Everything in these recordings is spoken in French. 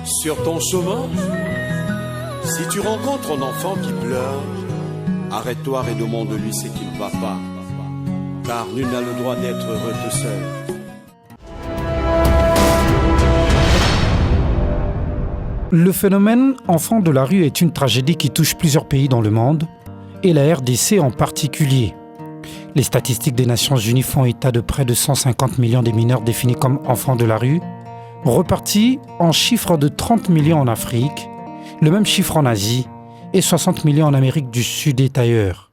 Sur ton chemin, si tu rencontres un enfant qui pleure, arrête-toi et demande-lui ce qui ne va pas, car nul n'a le droit d'être heureux tout seul. Le phénomène enfant de la rue est une tragédie qui touche plusieurs pays dans le monde, et la RDC en particulier. Les statistiques des Nations Unies font état de près de 150 millions de mineurs définis comme enfants de la rue, repartis en chiffre de 30 millions en Afrique, le même chiffre en Asie et 60 millions en Amérique du Sud et ailleurs.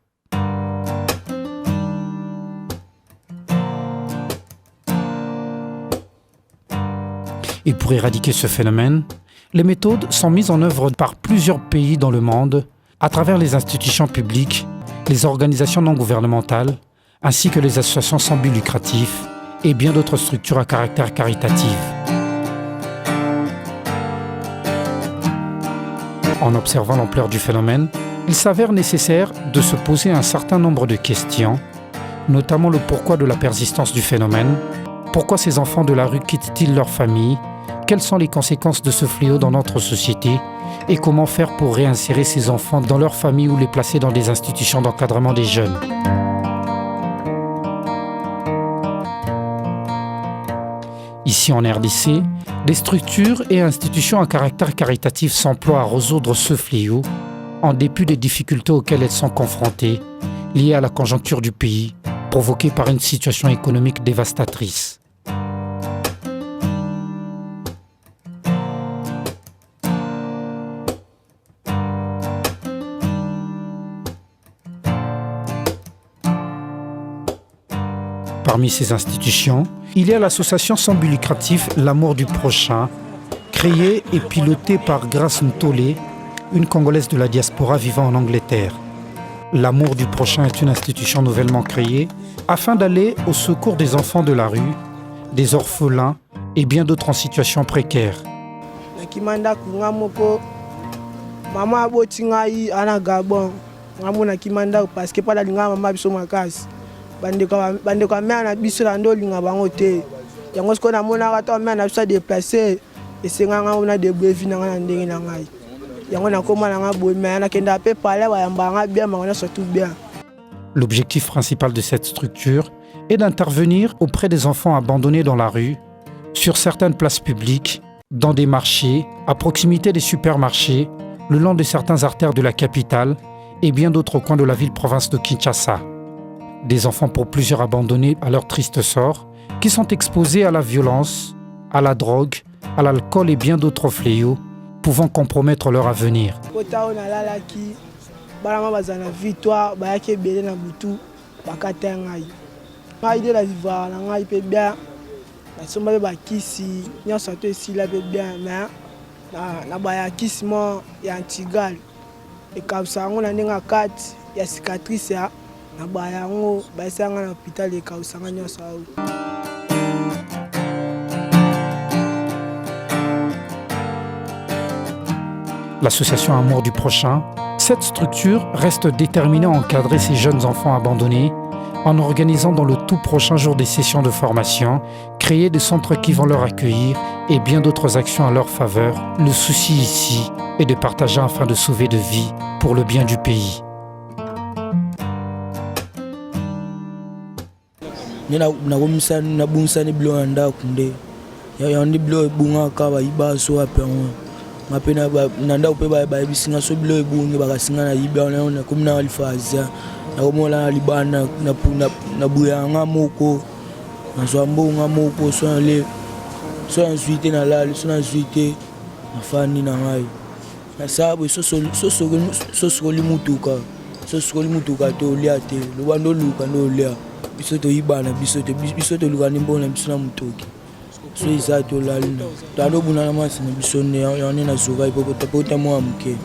Et pour éradiquer ce phénomène, les méthodes sont mises en œuvre par plusieurs pays dans le monde à travers les institutions publiques, les organisations non gouvernementales, ainsi que les associations sans but lucratif et bien d'autres structures à caractère caritatif. En observant l'ampleur du phénomène, il s'avère nécessaire de se poser un certain nombre de questions, notamment le pourquoi de la persistance du phénomène, pourquoi ces enfants de la rue quittent-ils leur famille, quelles sont les conséquences de ce fléau dans notre société et comment faire pour réinsérer ces enfants dans leur famille ou les placer dans des institutions d'encadrement des jeunes. Ici en RDC, des structures et institutions à caractère caritatif s'emploient à résoudre ce fléau en dépit des difficultés auxquelles elles sont confrontées, liées à la conjoncture du pays, provoquée par une situation économique dévastatrice. Parmi ces institutions, il y a l'association sans but lucratif L'amour du prochain, créée et pilotée par Grace Ntolé, une Congolaise de la diaspora vivant en Angleterre. L'amour du prochain est une institution nouvellement créée afin d'aller au secours des enfants de la rue, des orphelins et bien d'autres en situation précaire. L'objectif principal de cette structure est d'intervenir auprès des enfants abandonnés dans la rue, sur certaines places publiques, dans des marchés, à proximité des supermarchés, le long de certaines artères de la capitale et bien d'autres coins de la ville-province de Kinshasa. Des enfants pour plusieurs abandonnés à leur triste sort, qui sont exposés à la violence, à la drogue, à l'alcool et bien d'autres fléaux, pouvant compromettre leur avenir. L'association Amour du Prochain, cette structure reste déterminée à encadrer ces jeunes enfants abandonnés en organisant dans le tout prochain jour des sessions de formation, créer des centres qui vont leur accueillir et bien d'autres actions à leur faveur. Le souci ici est de partager afin de sauver de vies pour le bien du pays. mapena nanda upe ba bisinga so bilo ebungi bakasinga na yiba na komina alifaza na komola libana na buyanga moko na zwambonga moko so le so ensuite na la so na ensuite afani na ngai na sabu so limutuka to liate lo bando luka no lia biso to yibana biso to luka nimbona biso na mutoki. So exacto la luna. Talo buna na masi na bisone yone na zuva ipo tapota mo amke.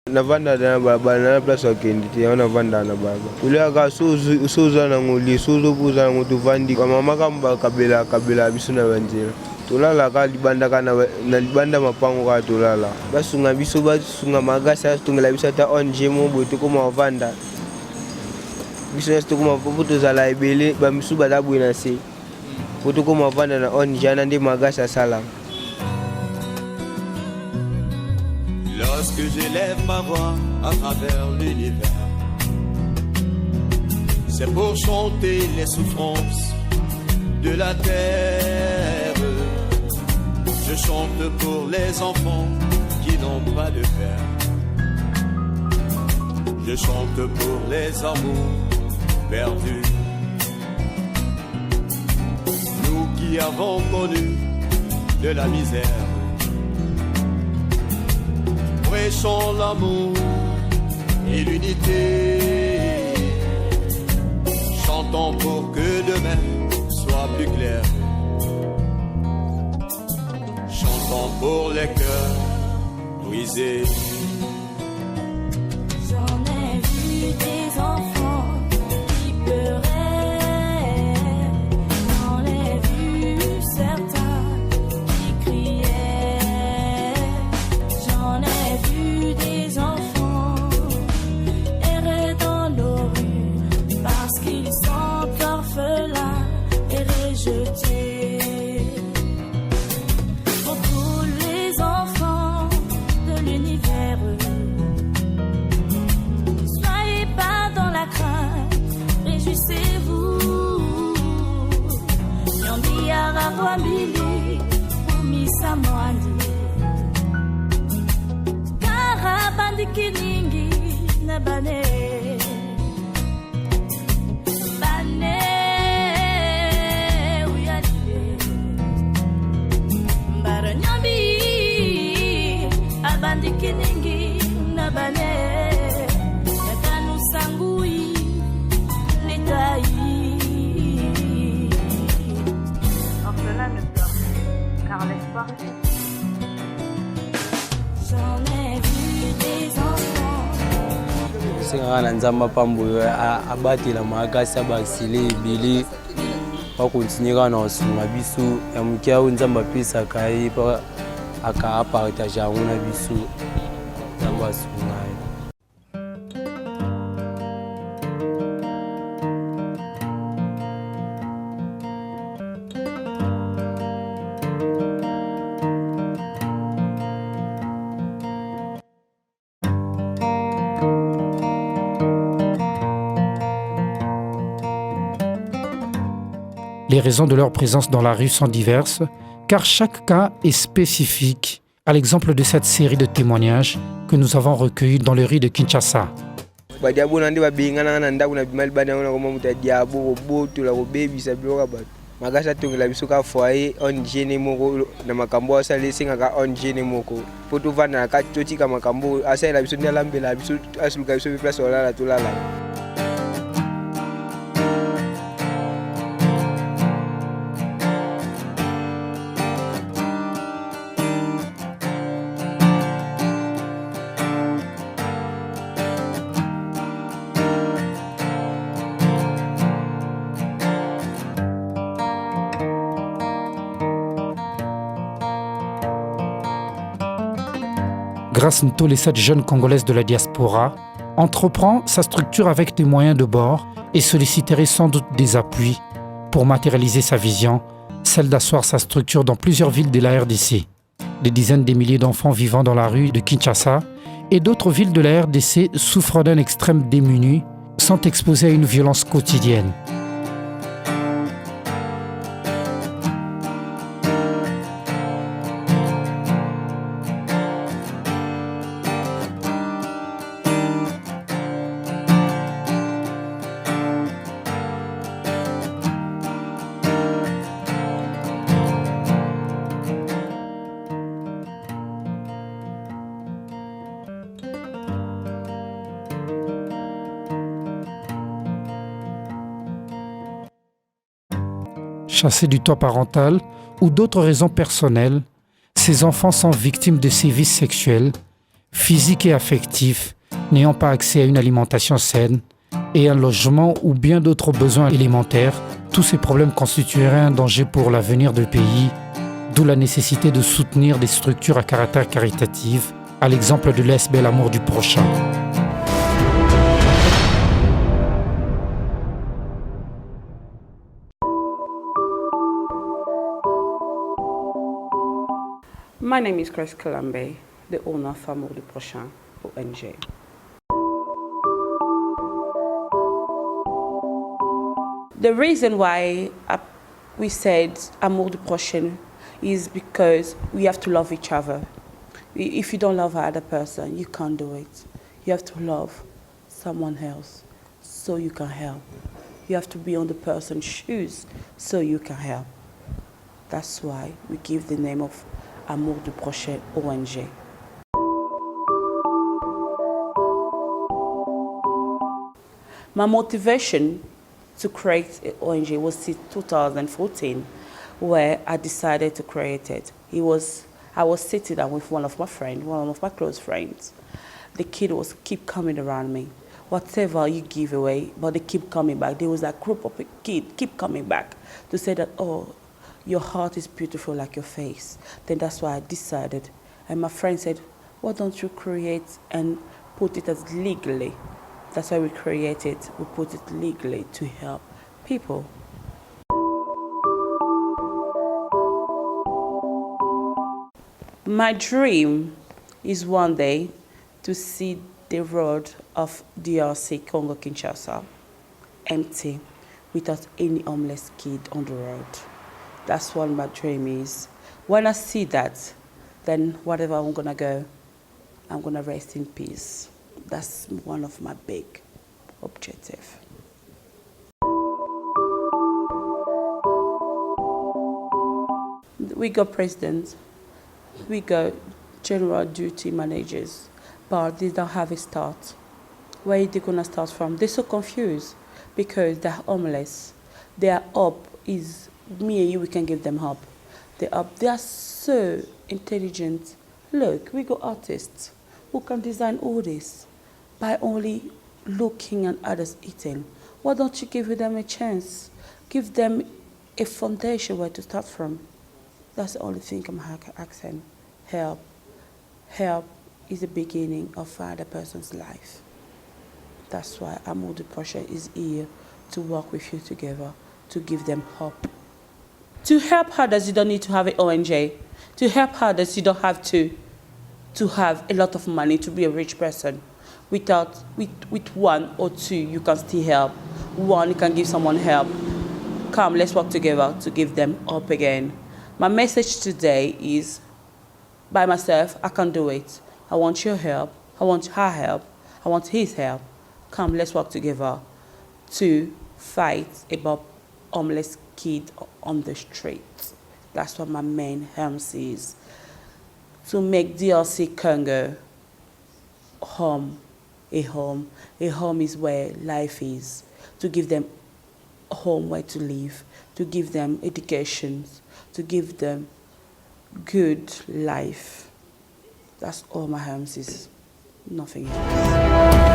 Navanda na baba na place okenditi ona vanda na baba. Ule aka suza na nguli suzo buza ngutu vandi kwa mama kamba kabila bisuna banjira. tolala ka libanda ka na libanda mapango ka tolala basunga biso basunga magasa tongela biso ata ONG mo boye tokoma ovanda biso nyonso tokoma po tozala ebele bamisu baza boye na se po tokoma ovanda na ONG ana nde magasa asala. Lorsque j'élève ma voix à travers l'univers, c'est pour chanter les souffrances de la terre. Je chante pour les enfants qui n'ont pas de père. Je chante pour les amours perdus. Nous qui avons connu de la misère, prêchons l'amour et l'unité. Chantons pour que demain soit plus clair. Chantons pour les cœurs brisés. J'en ai vu des enfants qui pleuraient. J'en ai vu certains qui criaient. J'en ai vu des enfants errer dans nos rues parce qu'ils sont orphelins et rejetés. Pour tous les enfants de l'univers, soyez pas dans la crainte, réjouissez-vous. Yandi Arabwambili, Umisa Mwandi, Karabandi Kiningi, Nabane. Kiningi na bane yakanu sangui letai. Orphelin ne pleure plus, car l'espoir est. J'en ai vu des enfants. Singana nzamba pambo abatela makasi abakisile ebele bakontinue na osunga biso ya moke ayo nzamba apesaka ye aka apartage yango na biso nzambe asunga ye. Les raisons de leur présence dans la rue sont diverses, car chaque cas est spécifique, à l'exemple de cette série de témoignages que nous avons recueillis dans le riz de Kinshasa. Magasa tongela biso ka foyer on gene moko na makambo asale singaka on gene moko poto vana ka totika makambo asala biso ndala mbela biso asuluka biso bi place olala tolala. Grâce Ntole, cette jeune Congolaise de la diaspora entreprend sa structure avec des moyens de bord et solliciterait sans doute des appuis pour matérialiser sa vision, celle d'asseoir sa structure dans plusieurs villes de la RDC. Des dizaines de milliers d'enfants vivant dans la rue de Kinshasa et d'autres villes de la RDC souffrant d'un extrême démuni sont exposés à une violence quotidienne. Chassés du toit parental ou d'autres raisons personnelles, ces enfants sont victimes de sévices sexuels, physiques et affectifs, n'ayant pas accès à une alimentation saine et un logement ou bien d'autres besoins élémentaires. Tous ces problèmes constitueraient un danger pour l'avenir du pays D'où la nécessité de soutenir des structures à caractère caritatif, à l'exemple de l'ESB L'amour du prochain. My name is Grace Kalambe, the owner of Amour du Prochain, ONG. The reason why we said Amour du Prochain is because we have to love each other. If you don't love another person, you can't do it. You have to love someone else so you can help. You have to be on the person's shoes so you can help. That's why we give the name of Amour du Prochain ONG. My motivation to create an ONG was in 2014, where I decided to create it. I was sitting down with one of my close friends. The kid was keep coming around me. Whatever you give away, but they keep coming back. There was a group of kids keep coming back to say that, oh, your heart is beautiful like your face. Then that's why I decided. And my friend said, why don't you create and put it as legally? That's why we create it. We put it legally to help people. My dream is one day to see the road of DRC Congo Kinshasa empty without any homeless kid on the road. That's what my dream is. When I see that, then whatever I'm gonna go, I'm gonna rest in peace. That's one of my big objectives. We got presidents, we got general duty managers, but they don't have a start. Where are they gonna start from? They're so confused because they're homeless. Their hope is me and you, we can give them hope. They are so intelligent. Look, we got artists who can design all this by only looking at others eating. Why don't you give them a chance? Give them a foundation where to start from. That's the only thing I'm asking. Help. Help is the beginning of another person's life. That's why Amour du Prochain is here to work with you together, to give them hope. To help others, you don't need to have an ONG. To help others, you don't have to have a lot of money to be a rich person. With one or two, you can still help. One, you can give someone help. Come, let's work together to give them hope again. My message today is, by myself, I can do it. I want your help. I want her help. I want his help. Come, let's work together to fight about homeless kids on the streets. That's what my main aim is. To make DRC Congo home. A home is where life is. To give them a home where to live. To give them education. To give them good life. That's all my aim is. Nothing else.